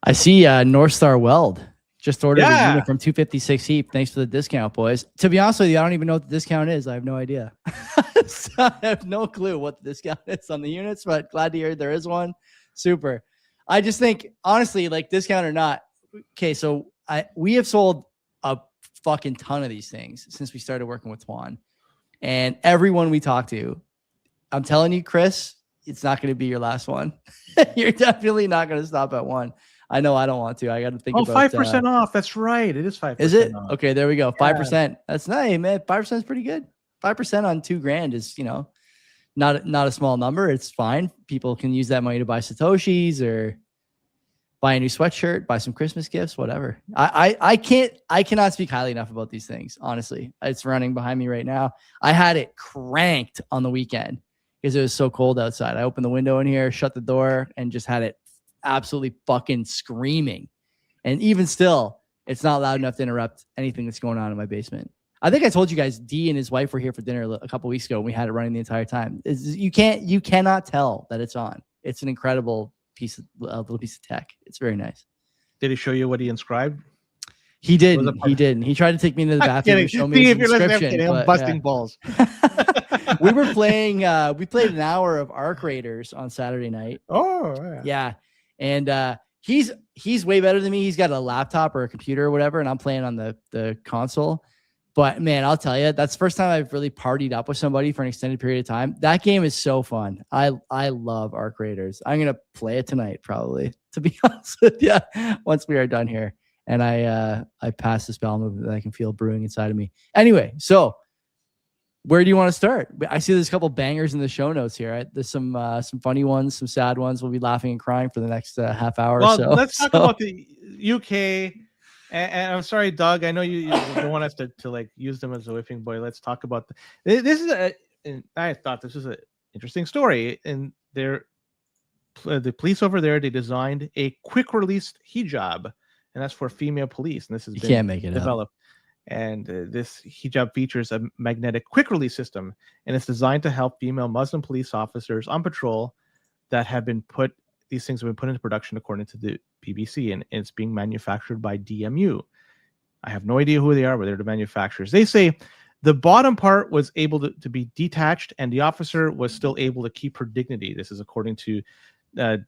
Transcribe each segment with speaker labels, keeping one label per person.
Speaker 1: I see North Star Weld just ordered a
Speaker 2: Yeah.
Speaker 1: unit from 256 Heap. Thanks for the discount, boys. To be honest with you, I don't even know what the discount is. I have no idea. So I have no clue what the discount is on the units, but glad to hear there is one. Super. I just think, honestly, like discount or not, okay, so we have sold a fucking ton of these things since we started working with Twan. And everyone we talk to, I'm telling you, Chris, it's not going to be your last one. You're definitely not going to stop at one. I know I don't want to. I got to think about
Speaker 2: 5% off. That's right. It is 5%.
Speaker 1: Is it?
Speaker 2: Off.
Speaker 1: Okay, there we go. 5%. That's nice, man. 5% is pretty good. 5% on $2,000 is, not a small number. It's fine. People can use that money to buy Satoshis or buy a new sweatshirt, buy some Christmas gifts, whatever. I cannot speak highly enough about these things. Honestly, it's running behind me right now. I had it cranked on the weekend because it was so cold outside. I opened the window in here, shut the door, and just had it absolutely fucking screaming. And even still, it's not loud enough to interrupt anything that's going on in my basement. I think I told you guys D and his wife were here for dinner a couple weeks ago, and we had it running the entire time. You cannot tell that it's on. It's an incredible little piece of tech. It's very nice.
Speaker 2: Did he show you what he inscribed?
Speaker 1: He didn't. He didn't. He tried to take me into the bathroom and show me his inscription.
Speaker 2: I'm busting balls.
Speaker 1: We were playing. We played an hour of Arc Raiders on Saturday night.
Speaker 2: Oh,
Speaker 1: yeah. And he's way better than me. He's got a laptop or a computer or whatever, and I'm playing on the console. But man, I'll tell you, that's the first time I've really partied up with somebody for an extended period of time. That game is so fun. I love Arc Raiders. I'm gonna play it tonight, probably, to be honest with you, once we are done here. And I pass this bowel movement that I can feel brewing inside of me. Anyway, so where do you want to start? I see there's a couple bangers in the show notes here. There's some funny ones, some sad ones. We'll be laughing and crying for the next half hour or so.
Speaker 2: Let's talk about the UK. And I'm sorry, Doug. I know you don't want us to like use them as a whipping boy. Let's talk about this is I thought this was an interesting story. And the police over there, they designed a quick release hijab, and that's for female police. And this has been developed. And this hijab features a magnetic quick release system, and it's designed to help female Muslim police officers on patrol that have been put. These things have been put into production according to the BBC, and it's being manufactured by DMU. I have no idea who they are, but they're the manufacturers. They say the bottom part was able to be detached, and the officer was still able to keep her dignity. This is according to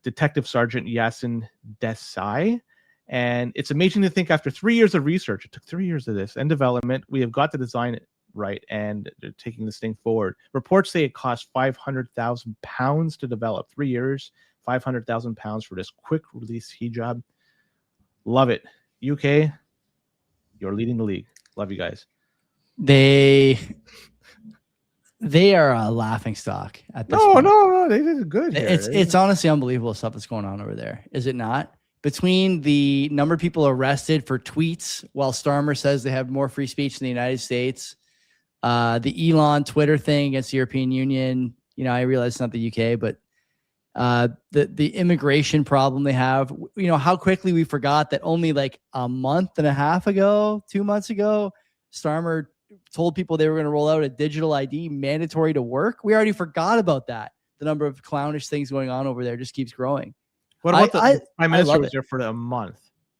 Speaker 2: Detective Sergeant Yasin Desai. And it's amazing to think after 3 years of research, it took 3 years of this and development, we have got the design right, and they're taking this thing forward. Reports say it cost £500,000 to develop. 3 years, £500,000 for this quick release hijab. Love it. UK, you're leading the league. Love you guys.
Speaker 1: They are a laughing stock at this point.
Speaker 2: No, they did good here.
Speaker 1: It's honestly unbelievable stuff that's going on over there. Is it not? Between the number of people arrested for tweets while Starmer says they have more free speech in the United States, the Elon Twitter thing against the European Union, I realize it's not the UK, but the immigration problem they have, how quickly we forgot that only like a month and a half ago, 2 months ago, Starmer told people they were going to roll out a digital ID mandatory to work. We already forgot about that. The number of clownish things going on over there just keeps growing.
Speaker 2: What about the Prime Minister was there for a month,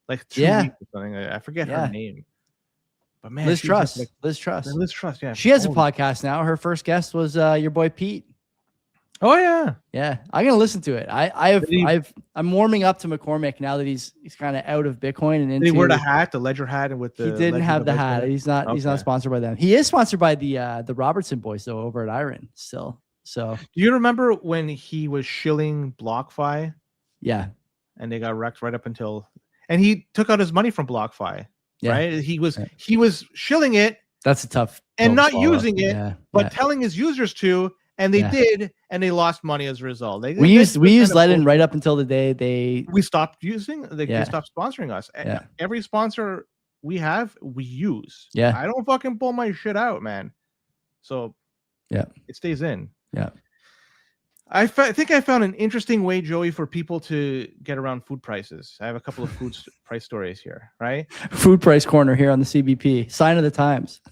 Speaker 2: like 2 weeks or something? I forget her name, but man,
Speaker 1: Liz Truss.
Speaker 2: Yeah,
Speaker 1: she has a podcast now. Her first guest was your boy Pete.
Speaker 2: Oh yeah.
Speaker 1: I'm gonna listen to it. I'm warming up to McCormick now that he's kind of out of Bitcoin and into.
Speaker 2: Did he wear the hat, the ledger hat, and with the?
Speaker 1: He didn't have the hat. He's not sponsored by them. He is sponsored by the Robertson boys though over at Iron still. So
Speaker 2: do you remember when he was shilling BlockFi?
Speaker 1: Yeah.
Speaker 2: And they got wrecked right up until, and he took out his money from BlockFi. Yeah. Right. He was shilling it.
Speaker 1: That's a tough
Speaker 2: and not using it, but telling his users to, and they did, and they lost money as a result. We
Speaker 1: used Ledin right up until the day
Speaker 2: we stopped using. They stopped sponsoring us. Yeah. Every sponsor we have, we use.
Speaker 1: Yeah.
Speaker 2: I don't fucking pull my shit out, man. So
Speaker 1: yeah,
Speaker 2: it stays in.
Speaker 1: Yeah.
Speaker 2: I think I found an interesting way, Joey, for people to get around food prices. I have a couple of food price stories here, right?
Speaker 1: Food price corner here on the CBP. Sign of the times.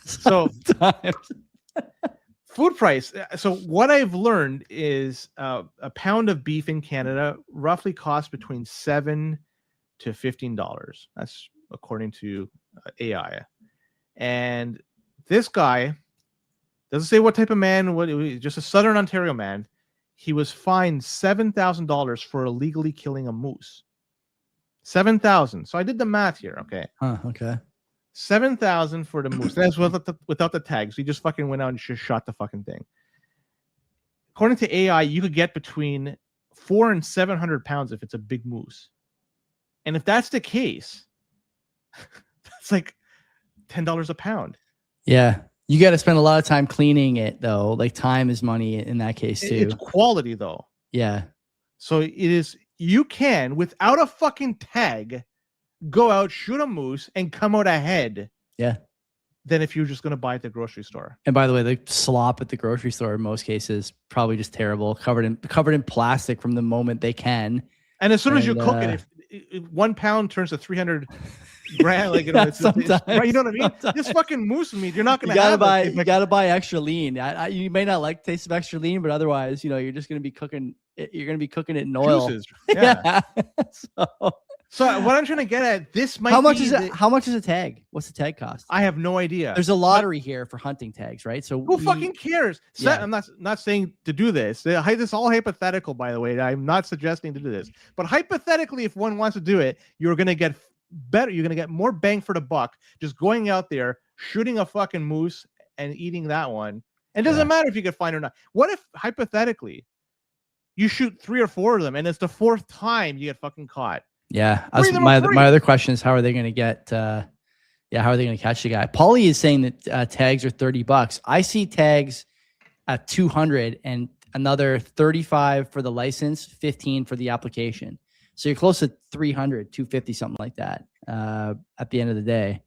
Speaker 2: Food price. So what I've learned is a pound of beef in Canada roughly costs between $7 to $15. That's according to AI. And this guy doesn't say what type of man, just a Southern Ontario man. He was fined $7,000 for illegally killing a moose. 7,000. So I did the math here. Okay.
Speaker 1: Okay.
Speaker 2: 7,000 for the moose. That's without the tags. He just fucking went out and just shot the fucking thing. According to AI, you could get between 400 and 700 pounds if it's a big moose. And if that's the case, that's like $10 a pound.
Speaker 1: Yeah. You got to spend a lot of time cleaning it, though. Like, time is money in that case, too.
Speaker 2: It's quality, though.
Speaker 1: Yeah.
Speaker 2: So it is, you can, without a fucking tag, go out, shoot a moose, and come out ahead.
Speaker 1: Yeah.
Speaker 2: Than if you're just going to buy at the grocery store.
Speaker 1: And by the way, the slop at the grocery store in most cases probably just terrible, covered in plastic from the moment they can.
Speaker 2: And as soon as you cook it, if 1 pound turns to 300 grams, like, you know, it's right, you know what I mean? Sometimes. This fucking moose meat, you're not going to have it.
Speaker 1: You gotta buy extra lean. You may not like the taste of extra lean, but otherwise, you know, you're just going to be cooking. You're going to be cooking it in oil.
Speaker 2: Juices. Yeah. So what I'm trying to get at, this might
Speaker 1: how much is it? How much is a tag? What's the tag cost?
Speaker 2: I have no idea.
Speaker 1: There's a lottery here for hunting tags, right? So
Speaker 2: who fucking cares? Yeah. I'm not saying to do this. This is all hypothetical, by the way. I'm not suggesting to do this. But hypothetically, if one wants to do it, you're gonna get better. You're gonna get more bang for the buck just going out there, shooting a fucking moose and eating that one. And it doesn't matter if you get fined or not. What if hypothetically you shoot 3 or 4 of them and it's the 4th time you get fucking caught?
Speaker 1: Yeah. My other question is, how are they going to get? How are they going to catch the guy? Paulie is saying that tags are $30. I see tags at 200 and another 35 for the license, 15 for the application. So you're close to 300, 250, something like that. At the end of the day,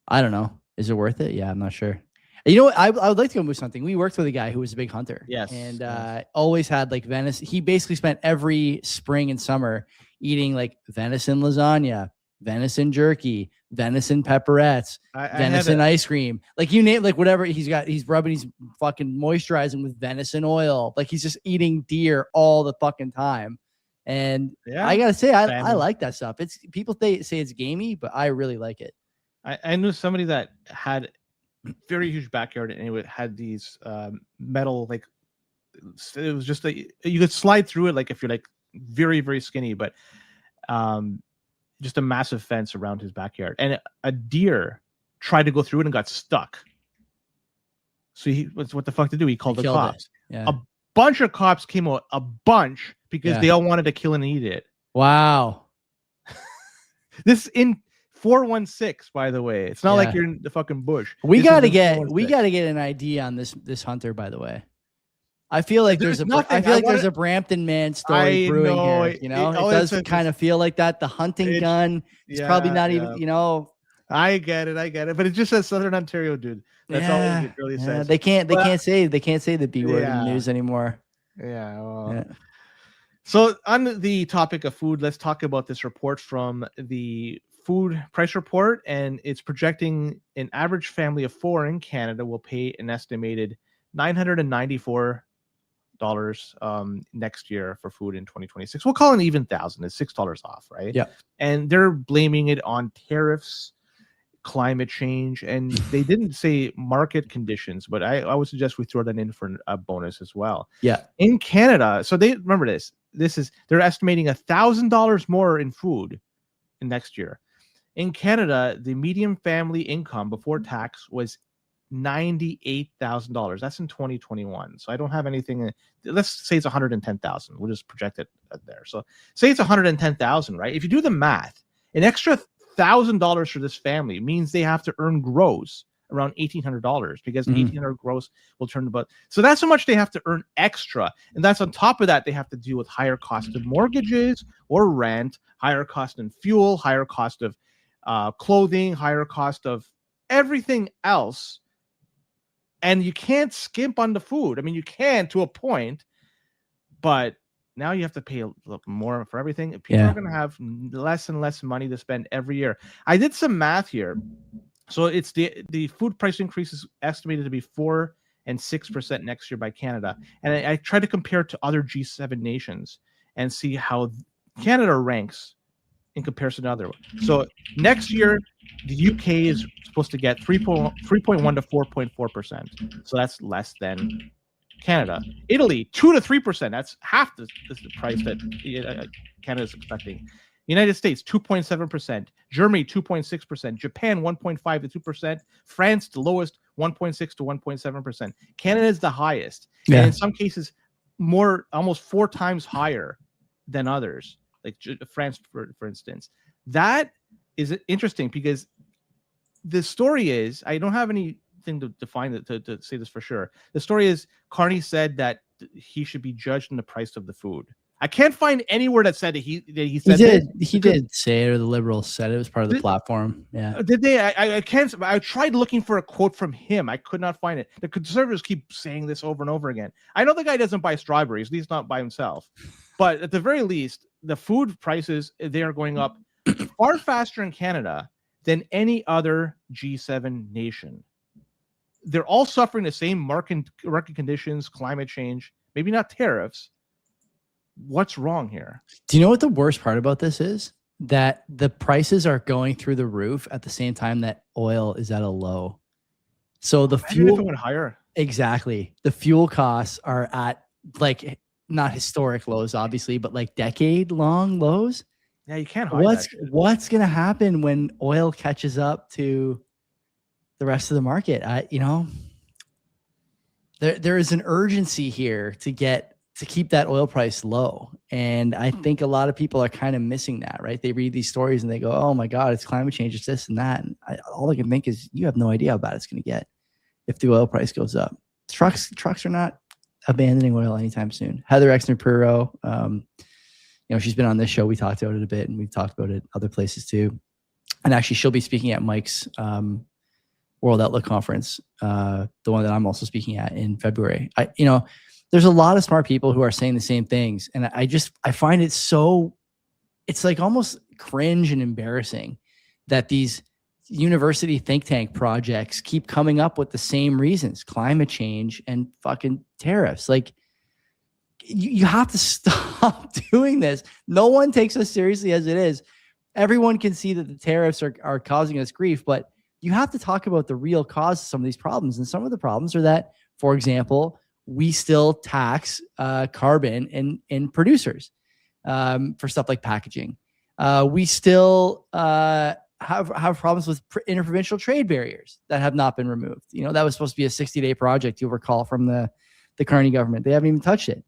Speaker 1: I don't know. Is it worth it? Yeah, I'm not sure. You know what? I would like to go moose hunting. We worked with a guy who was a big hunter.
Speaker 2: Yes.
Speaker 1: And always had like venison. He basically spent every spring and summer eating like venison lasagna, venison jerky, venison pepperettes, venison ice cream. Like, you name, like, whatever he's got, he's rubbing, he's fucking moisturizing with venison oil. Like, he's just eating deer all the fucking time. And I gotta say, I like that stuff. It's, people say it's gamey, but I really like it.
Speaker 2: I knew somebody that had very huge backyard and it had these metal, like, it was just you could slide through it, like if you're like very, very skinny, but just a massive fence around his backyard, and a deer tried to go through it and got stuck. So what the fuck to do? He called the cops.
Speaker 1: Yeah.
Speaker 2: A bunch of cops came out, because they all wanted to kill and eat it.
Speaker 1: Wow.
Speaker 2: This in 416, by the way. It's not like you're in the fucking bush.
Speaker 1: We gotta get an ID on this hunter, by the way. I feel like there's a Brampton man story brewing here. You know, it does kind of feel like that. The hunting gun is probably not even, you know.
Speaker 2: I get it, but it just says Southern Ontario, dude. That's all it really says.
Speaker 1: They can't say the B word in the news anymore.
Speaker 2: Yeah. Well. So on the topic of food, let's talk about this report from the Food Price Report, and it's projecting an average family of 4 in Canada will pay an estimated $994 next year for food in 2026. We'll call it an even $1,000. It's $6 off, right?
Speaker 1: Yeah.
Speaker 2: And they're blaming it on tariffs, climate change, and they didn't say market conditions, but I would suggest we throw that in for a bonus as well.
Speaker 1: Yeah.
Speaker 2: In Canada, so they remember this. They're estimating $1,000 more in food in next year. In Canada, the median family income before tax was $98,000. That's in 2021. So I don't have anything. Let's say it's 110,000. We'll just project it there. So say it's 110,000, right? If you do the math, an extra $1,000 for this family means they have to earn gross around $1,800, because $1,800 gross will turn about. So that's how much they have to earn extra. And that's on top of that, they have to deal with higher cost of mortgages or rent, higher cost in fuel, higher cost of clothing, higher cost of everything else. And you can't skimp on the food. I mean, you can to a point, but now you have to pay a little more for everything. People are going to have less and less money to spend every year. I did some math here. So it's the food price increase is estimated to be 4 and 6% next year by Canada. And I tried to compare it to other G7 nations and see how Canada ranks in comparison to other. So next year, the UK is supposed to get 3.1 to 4.4%. So that's less than Canada. Italy, 2 to 3%. That's half the price that Canada is expecting. United States, 2.7%. Germany, 2.6%. Japan, 1.5 to 2%. France, the lowest, 1.6 to 1.7%. Canada is the highest.
Speaker 1: Yeah.
Speaker 2: And in some cases, almost 4 times higher than others, like France, for instance. That is interesting because the story is, I don't have anything to define it to say this for sure. The story is Carney said that he should be judged in the price of the food. I can't find anywhere that said that he said
Speaker 1: he did say it, or the Liberals said it was part of the platform. Yeah.
Speaker 2: Did they? I can't. I tried looking for a quote from him. I could not find it. The Conservatives keep saying this over and over again. I know the guy doesn't buy strawberries, at least not by himself. But at the very least, the food prices, they are going up far faster in Canada than any other G7 nation. They're all suffering the same market conditions, climate change, maybe not tariffs. What's wrong here?
Speaker 1: Do you know what the worst part about this is? That the prices are going through the roof at the same time that oil is at a low. So the fuel
Speaker 2: went higher.
Speaker 1: Exactly. The fuel costs are at like not historic lows, obviously, but like decade-long lows.
Speaker 2: Yeah, you can't hide
Speaker 1: what's going to happen when oil catches up to the rest of the market? There is an urgency here to keep that oil price low. And I think a lot of people are kind of missing that, right? They read these stories and they go, oh my God, it's climate change, it's this and that. And all I can think is you have no idea how bad it's going to get if the oil price goes up. Trucks are not abandoning oil anytime soon. Heather Exner-Puro, she's been on this show. We talked about it a bit, and we've talked about it other places too. And actually, she'll be speaking at Mike's World Outlook Conference, the one that I'm also speaking at in February. There's a lot of smart people who are saying the same things. And I find it it's like almost cringe and embarrassing that these university think tank projects keep coming up with the same reasons, climate change and fucking tariffs. Like you have to stop doing this. No one takes us seriously as it is. Everyone can see that the tariffs are causing us grief, but you have to talk about the real cause of some of these problems. And some of the problems are that, for example, we still tax carbon in producers for stuff like packaging. We still have problems with interprovincial trade barriers that have not been removed. That was supposed to be a 60-day project, you'll recall, from the Carney government. They haven't even touched it.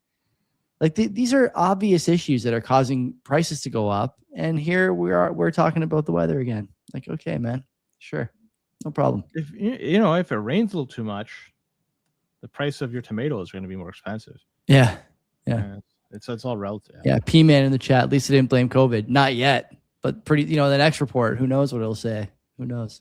Speaker 1: Like these are obvious issues that are causing prices to go up. And here we're talking about the weather again. Like, okay, man, sure, no problem.
Speaker 2: If if it rains a little too much, the price of your tomatoes are going to be more expensive.
Speaker 1: Yeah.
Speaker 2: It's all relative.
Speaker 1: Yeah. P-Man in the chat. At least it didn't blame COVID. Not yet, but the next report, who knows what it'll say? Who knows?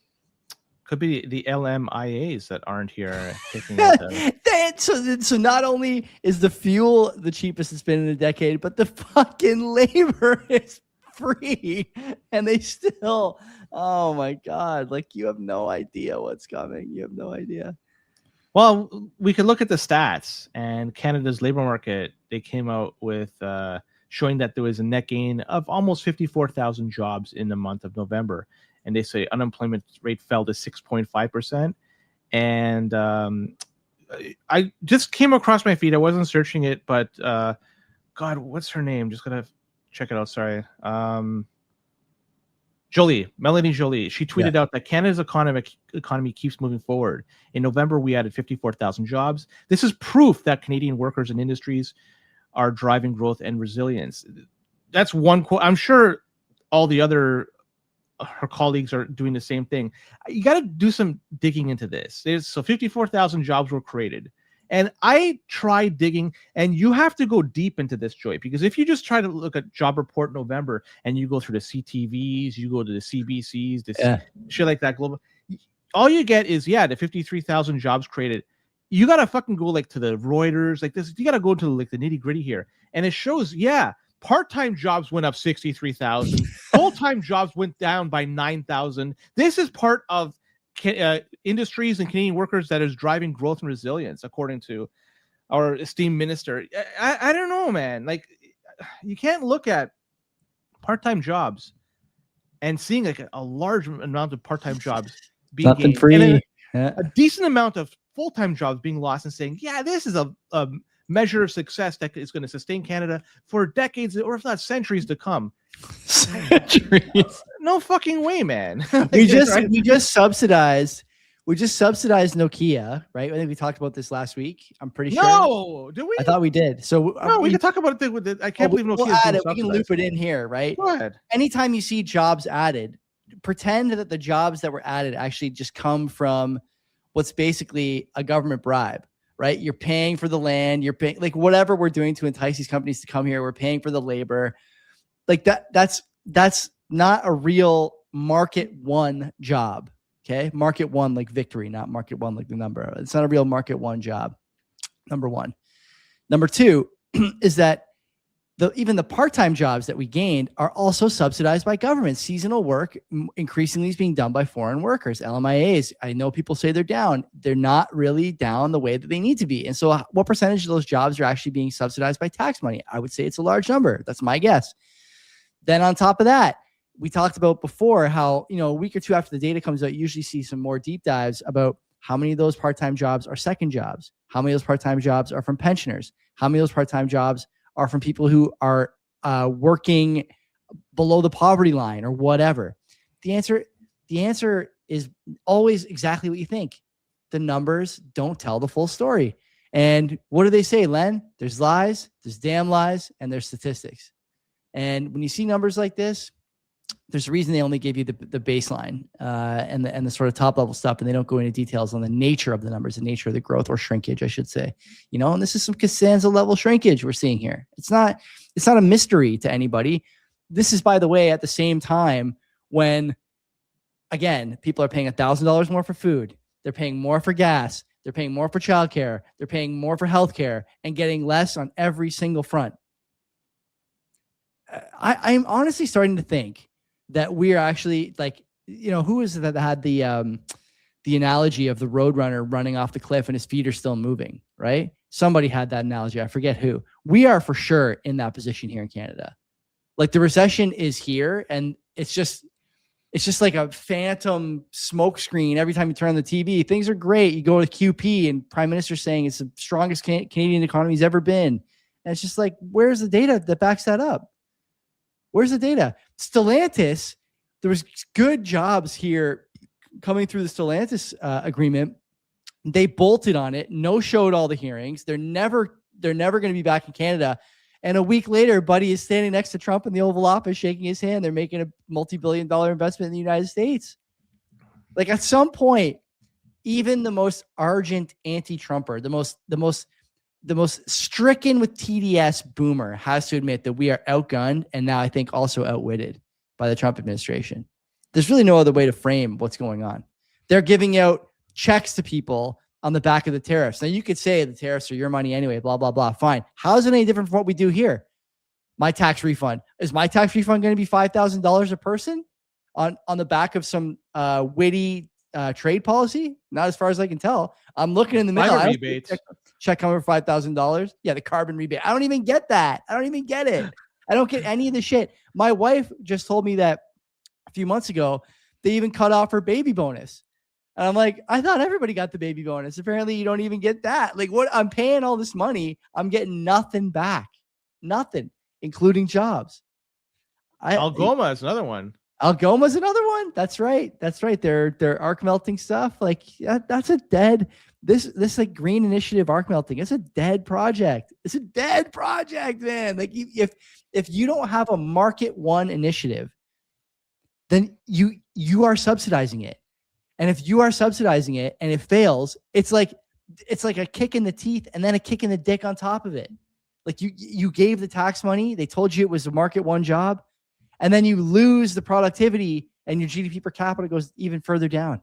Speaker 2: Could be the LMIAs that aren't here taking it.
Speaker 1: So not only is the fuel the cheapest it's been in a decade, but the fucking labor is free, and they still, oh my God, like you have no idea what's coming. You have no idea.
Speaker 2: Well, we could look at the stats, and Canada's labor market, they came out with showing that there was a net gain of almost 54,000 jobs in the month of November. And they say unemployment rate fell to 6.5%. And I just came across my feed. I wasn't searching it, but God, what's her name? Just going to check it out. Sorry. Melanie Jolie. She tweeted out that Canada's economy keeps moving forward. In November, we added 54,000 jobs. This is proof that Canadian workers and industries are driving growth and resilience. That's one quote. I'm sure all the other her colleagues are doing the same thing. You got to do some digging into this. So 54,000 jobs were created. And I tried digging, and you have to go deep into this, Joy, because if you just try to look at job report November and you go through the CTVs, you go to the CBCs, shit like that, global, all you get is, the 53,000 jobs created. You got to fucking go like to the Reuters, like this. You got to go to like the nitty gritty here. And it shows, part-time jobs went up 63,000. Full-time jobs went down by 9,000. This is part of industries and Canadian workers that is driving growth and resilience, according to our esteemed minister. I don't know, man. Like, you can't look at part-time jobs and seeing like a large amount of part-time jobs being
Speaker 1: Nothing
Speaker 2: gained,
Speaker 1: free.
Speaker 2: and
Speaker 1: Yeah.
Speaker 2: a decent amount of full-time jobs being lost, and saying, yeah, this is a measure of success that is going to sustain Canada for decades or if not centuries to come.
Speaker 1: Centuries.
Speaker 2: No fucking way, man.
Speaker 1: we just subsidized Nokia, right? I think we talked about this last week. I'm pretty sure.
Speaker 2: No, do we?
Speaker 1: I thought we did. So
Speaker 2: no, we can talk about it with it. I can't believe Nokia is being subsidized.
Speaker 1: We can loop it in here, right?
Speaker 2: Go ahead.
Speaker 1: Anytime you see jobs added, pretend that the jobs that were added actually just come from what's basically a government bribe, right? You're paying for the land, you're paying like whatever we're doing to entice these companies to come here. We're paying for the labor, like that's not a real market one job. Okay. Market one, like victory, not market one, like the number. It's not a real market one job. Number one. Number two is that even the part-time jobs that we gained are also subsidized by government. Seasonal work increasingly is being done by foreign workers. LMIAs, I know people say they're down. They're not really down the way that they need to be. And so what percentage of those jobs are actually being subsidized by tax money? I would say it's a large number. That's my guess. Then on top of that, we talked about before how, a week or two after the data comes out, you usually see some more deep dives about how many of those part-time jobs are second jobs, how many of those part-time jobs are from pensioners, how many of those part-time jobs are from people who are working below the poverty line or whatever. The answer is always exactly what you think. The numbers don't tell the full story. And what do they say, Len? There's lies, there's damn lies, and there's statistics. And when you see numbers like this, there's a reason they only give you the baseline and the sort of top level stuff, and they don't go into details on the nature of the numbers, the nature of the growth or shrinkage, I should say. And this is some Costanza level shrinkage we're seeing here. It's not a mystery to anybody. This is, by the way, at the same time when, again, people are paying $1,000 more for food. They're paying more for gas. They're paying more for childcare. They're paying more for healthcare and getting less on every single front. I'm honestly starting to think that we are actually like, who is it that had the analogy of the roadrunner running off the cliff and his feet are still moving, right? Somebody had that analogy. I forget who. We are for sure in that position here in Canada. Like the recession is here, and it's just like a phantom smoke screen every time you turn on the TV. Things are great. You go to QP and Prime Minister saying it's the strongest Canadian economy's ever been. And it's just like, where's the data that backs that up? Where's the data? Stellantis, there was good jobs here coming through the Stellantis agreement. They bolted on it, no-showed all the hearings. They're never going to be back in Canada. And a week later, Buddy is standing next to Trump in the Oval Office, shaking his hand. They're making a multi-billion-dollar investment in the United States. Like at some point, even the most ardent anti-Trumper, the most stricken with TDS boomer has to admit that we are outgunned and now I think also outwitted by the Trump administration. There's really no other way to frame what's going on. They're giving out checks to people on the back of the tariffs. Now you could say the tariffs are your money anyway, blah, blah, blah. Fine. How is it any different from what we do here? My tax refund. Is my tax refund going to be $5,000 a person on the back of some witty trade policy? Not as far as I can tell. I'm looking in the middle. Check coming for $5,000. Yeah, the carbon rebate. I don't even get that. I don't even get it. I don't get any of the shit. My wife just told me that a few months ago, they even cut off her baby bonus. And I'm like, I thought everybody got the baby bonus. Apparently you don't even get that. Like what? I'm paying all this money. I'm getting nothing back. Nothing, including jobs.
Speaker 2: Algoma is another one.
Speaker 1: Algoma's another one. That's right. Their arc melting stuff. Like that's a dead. This like green initiative arc melting. It's a dead project. It's a dead project, man. Like if you don't have a market one initiative, then you are subsidizing it. And if you are subsidizing it and it fails, it's like a kick in the teeth and then a kick in the dick on top of it. Like you gave the tax money. They told you it was a market one job. And then you lose the productivity and your GDP per capita goes even further down.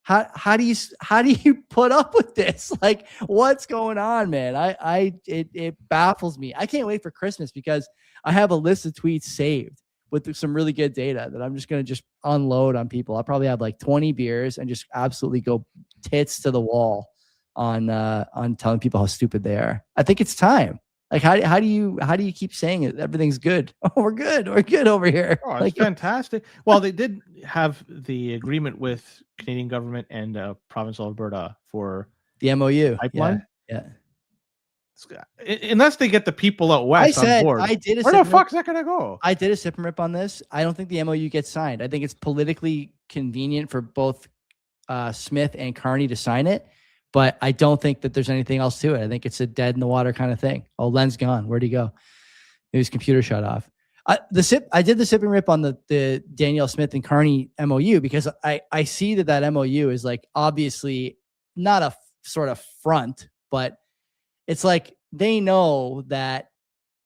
Speaker 1: How do you put up with this? Like what's going on, man? It baffles me. I can't wait for Christmas because I have a list of tweets saved with some really good data that I'm just going to just unload on people. I'll probably have like 20 beers and just absolutely go tits to the wall on telling people how stupid they are. I think it's time. Like how do you keep saying it? Everything's good. Oh, we're good over here.
Speaker 2: Oh, it's
Speaker 1: Like,
Speaker 2: fantastic. Well, they did have the agreement with Canadian government and province of Alberta for
Speaker 1: the MOU.
Speaker 2: pipeline.
Speaker 1: Yeah.
Speaker 2: Unless they get the people out west on board, where the fuck is that gonna go?
Speaker 1: I did a sip and rip on this. I don't think the MOU gets signed. I think it's politically convenient for both Smith and Carney to sign it, but I don't think that there's anything else to it. I think it's a dead in the water kind of thing. Oh, Len's gone. Where'd he go? His computer shut off. I did the sip and rip on the Danielle Smith and Carney MOU because I see that MOU is like obviously not a sort of front, but it's like they know that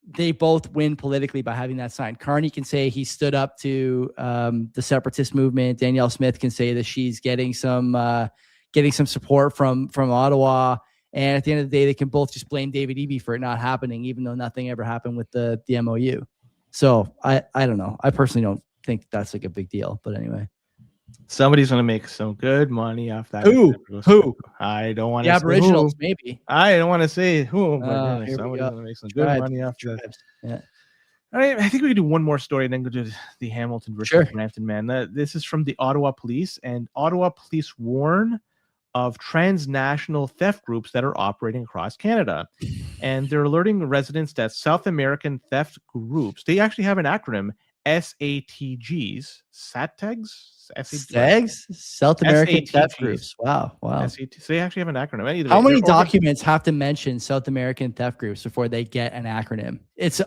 Speaker 1: they both win politically by having that signed. Carney can say he stood up to the separatist movement. Danielle Smith can say that she's getting some support from Ottawa. And at the end of the day, they can both just blame David Eby for it not happening, even though nothing ever happened with the MOU. So I don't know. I personally don't think that's like a big deal. But anyway.
Speaker 2: Somebody's going to make some good money off that.
Speaker 1: Who?
Speaker 2: I don't want
Speaker 1: to
Speaker 2: say
Speaker 1: Aboriginals,
Speaker 2: who.
Speaker 1: maybe.
Speaker 2: I don't want to say who, but
Speaker 1: Here
Speaker 2: somebody's going to make some good money off that.
Speaker 1: Yeah.
Speaker 2: All right, I think we can do one more story and then go to the Hamilton versus Brampton man. This is from the Ottawa Police, and Ottawa Police warn of transnational theft groups that are operating across Canada. And they're alerting residents that South American theft groups, they actually have an acronym, SATGs,
Speaker 1: SATGs? South American theft groups. Wow.
Speaker 2: So they actually have an acronym.
Speaker 1: How many documents have to mention South American theft groups before they get an acronym? It's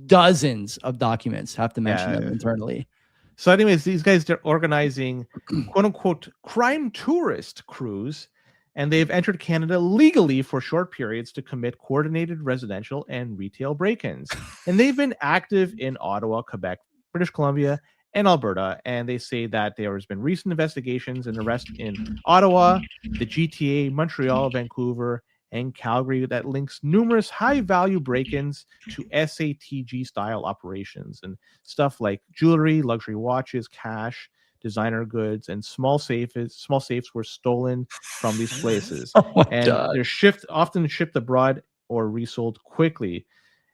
Speaker 1: dozens of documents have to mention them internally.
Speaker 2: So anyways, these guys, they're organizing quote unquote crime tourist crews, and they've entered Canada legally for short periods to commit coordinated residential and retail break-ins. And they've been active in Ottawa, Quebec, British Columbia, and Alberta. And they say that there has been recent investigations and arrests in Ottawa, the GTA, Montreal, Vancouver, and Calgary that links numerous high-value break-ins to SATG-style operations and stuff like jewelry, luxury watches, cash, designer goods, and small safes were stolen from these places. They're often shipped abroad or resold quickly.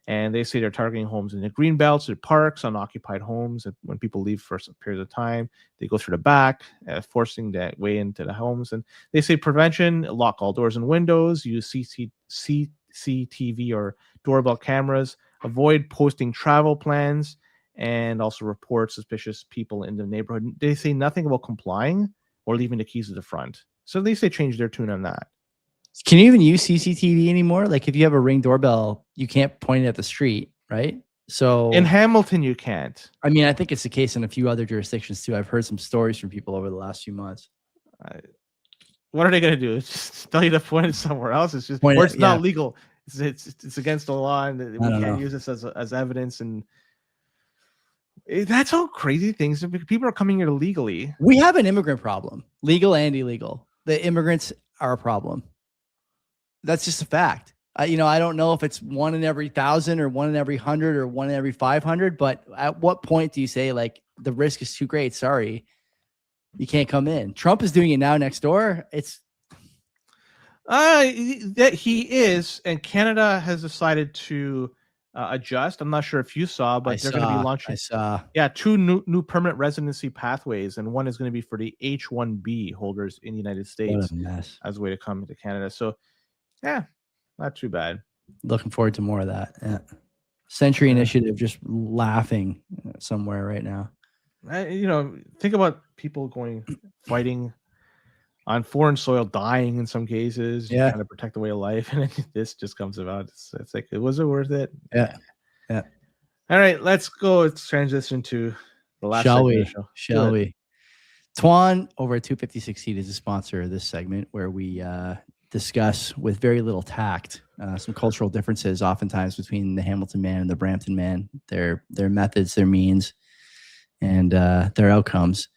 Speaker 2: And they say they're targeting homes in the green belts, at parks, unoccupied homes. And when people leave for some period of time, they go through the back, forcing that way into the homes. And they say prevention: lock all doors and windows, use CCTV or doorbell cameras, avoid posting travel plans, and also report suspicious people in the neighborhood. They say nothing about complying or leaving the keys at the front. So at least they changed their tune on that.
Speaker 1: Can you even use CCTV anymore? Like if you have a Ring doorbell, you can't point it at the street, right? So
Speaker 2: in Hamilton, you can't.
Speaker 1: I mean, I think it's the case in a few other jurisdictions too. I've heard some stories from people over the last few months.
Speaker 2: What are they going to do? Just tell you to point it somewhere else? It's just, or it's not legal. It's against the law, and we can't use this as evidence. And that's how crazy things. People are coming here legally.
Speaker 1: We have an immigrant problem, legal and illegal. The immigrants are a problem. That's just a fact. I don't know if it's 1 in every 1,000 or 1 in every 100 or 1 in every 500, but at what point do you say like the risk is too great? Sorry, you can't come in. Trump is doing it now next door. It's
Speaker 2: that he is, and Canada has decided to adjust. I'm not sure if you saw, but they're going to be launching. 2 new permanent residency pathways, and one is going to be for the H-1B holders in the United States as a way to come to Canada. So. Yeah, not too bad.
Speaker 1: Looking forward to more of that. Yeah. Century Initiative just laughing somewhere right now.
Speaker 2: Think about people fighting on foreign soil, dying in some cases, trying to protect the way of life, and this just comes about. It's like, was it worth it?
Speaker 1: Yeah.
Speaker 2: All right, let's go. Let's transition to the last
Speaker 1: segment
Speaker 2: of the show.
Speaker 1: Shall we? Tuan over at 256 Heat is a sponsor of this segment where we discuss with very little tact some cultural differences oftentimes between the Hamilton man and the Brampton man, their methods, their means, and their outcomes.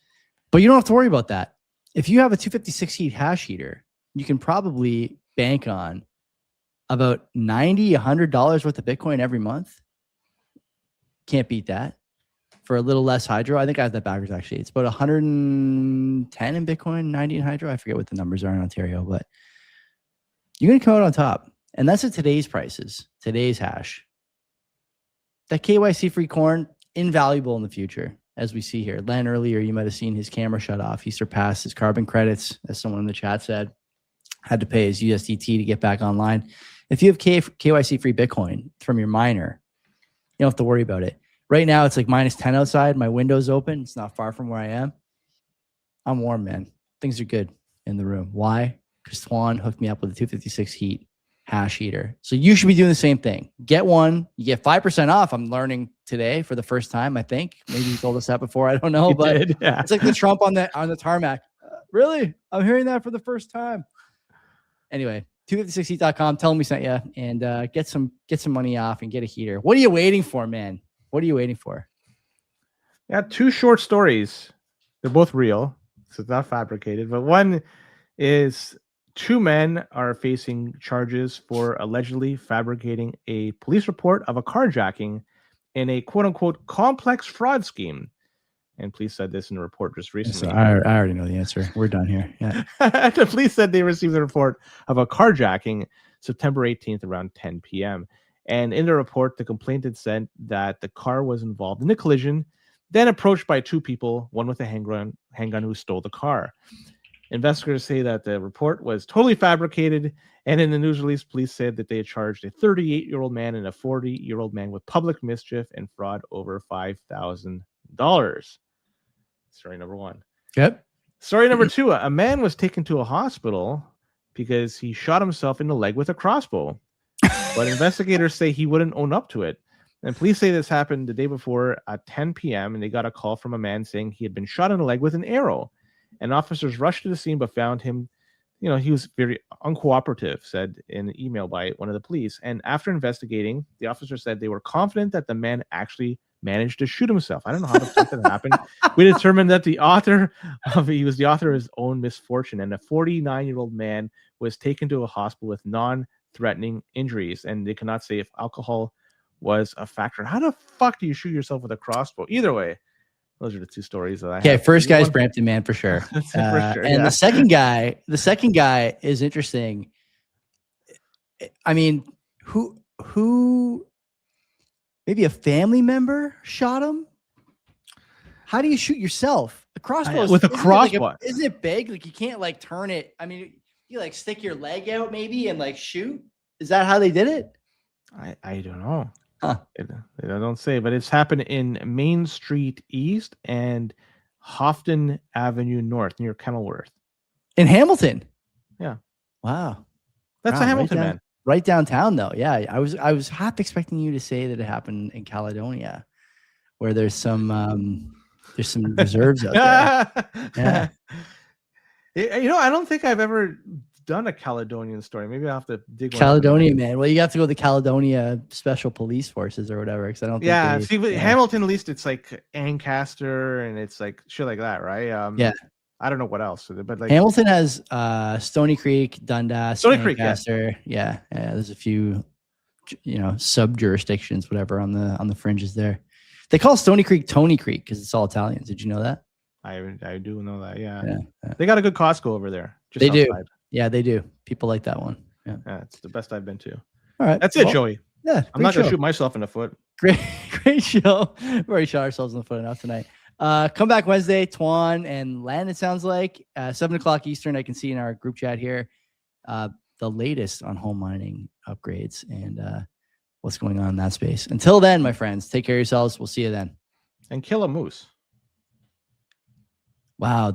Speaker 1: But you don't have to worry about that. If you have a 256 Heat hash heater, you can probably bank on about $90, $100 worth of Bitcoin every month. Can't beat that. For a little less hydro. I think I have that backwards actually. It's about 110 in Bitcoin, 90 in hydro. I forget what the numbers are in Ontario, but you're going to come out on top. And that's at today's prices, today's hash. That KYC-free corn, invaluable in the future, as we see here. Len, earlier, you might have seen his camera shut off. He surpassed his carbon credits, as someone in the chat said. Had to pay his USDT to get back online. If you have KYC-free Bitcoin from your miner, you don't have to worry about it. Right now, it's like -10 outside. My window's open. It's not far from where I am. I'm warm, man. Things are good in the room. Why? Because Twan hooked me up with a 256 heat hash heater. So you should be doing the same thing. Get one. You get 5% off. I'm learning today for the first time, I think. Maybe you told us that before. I don't know.
Speaker 2: You
Speaker 1: but
Speaker 2: did, yeah.
Speaker 1: It's like the Trump on the tarmac. Really? I'm hearing that for the first time. Anyway, 256heat.com. Tell them we sent you and get some money off and get a heater. What are you waiting for, man? What are you waiting for?
Speaker 2: Yeah, 2 short stories. They're both real, so it's not fabricated. But one is 2 men are facing charges for allegedly fabricating a police report of a carjacking in a quote-unquote complex fraud scheme. And police said this in a report just recently.
Speaker 1: So I already know the answer. We're done here. Yeah.
Speaker 2: The police said they received a report of a carjacking September 18th around 10 p.m. And in the report, the complainant said that the car was involved in the collision, then approached by 2 people, one with a handgun who stole the car. Investigators say that the report was totally fabricated, and in the news release, police said that they had charged a 38-year-old man and a 40-year-old man with public mischief and fraud over $5,000. Story number 1.
Speaker 1: Yep.
Speaker 2: Story number 2. A man was taken to a hospital because he shot himself in the leg with a crossbow. But investigators say he wouldn't own up to it. And police say this happened the day before at 10 p.m. and they got a call from a man saying he had been shot in the leg with an arrow. And officers rushed to the scene but found him, he was very uncooperative, said in an email by one of the police. And after investigating, the officer said they were confident that the man actually managed to shoot himself. I don't know how the fuck that happened. We determined that he was the author of his own misfortune. And a 49-year-old man was taken to a hospital with non-threatening injuries. And they cannot say if alcohol was a factor. How the fuck do you shoot yourself with a crossbow? Either way, those are the 2 stories that I have.
Speaker 1: Okay, first guy's Brampton man for sure.
Speaker 2: For sure,
Speaker 1: and the second guy is interesting. I mean, who maybe a family member shot him? How do you shoot yourself? The crossbow
Speaker 2: with a crossbow.
Speaker 1: Isn't it big? Like you can't like turn it. I mean, you like stick your leg out maybe and like shoot. Is that how they did it?
Speaker 2: I don't know.
Speaker 1: Huh.
Speaker 2: They don't say, but it's happened in Main Street East and Houghton Avenue North near Kenilworth.
Speaker 1: In Hamilton.
Speaker 2: Yeah.
Speaker 1: Wow.
Speaker 2: That's a Hamilton man.
Speaker 1: Right downtown though. Yeah. I was half expecting you to say that it happened in Caledonia, where there's some reserves out there. Yeah.
Speaker 2: I don't think I've ever done a Caledonian story. Maybe I'll have to dig
Speaker 1: Caledonia, man. Well, you have to go to the Caledonia Special Police Forces or whatever, because I don't think
Speaker 2: Hamilton, at least it's like Ancaster and it's like shit like that, right?
Speaker 1: Yeah.
Speaker 2: I don't know what else, but like
Speaker 1: Hamilton has Stony Creek, Dundas,
Speaker 2: Ancaster.
Speaker 1: Yeah. There's a few, sub jurisdictions, whatever, on the fringes there. They call Stony Creek Tony Creek because it's all Italians. Did you know that?
Speaker 2: I do know that. Yeah. They got a good Costco over there.
Speaker 1: They do. Yeah, they do. People like that one. Yeah,
Speaker 2: it's the best I've been to.
Speaker 1: All right,
Speaker 2: that's it, Joey.
Speaker 1: Yeah,
Speaker 2: I'm not gonna shoot myself in the foot.
Speaker 1: Great show. We've already shot ourselves in the foot enough tonight. Come back Wednesday, Twan and Len. It sounds like 7:00 Eastern. I can see in our group chat here the latest on home mining upgrades and what's going on in that space. Until then, my friends, take care of yourselves. We'll see you then.
Speaker 2: And kill a moose.
Speaker 1: Wow.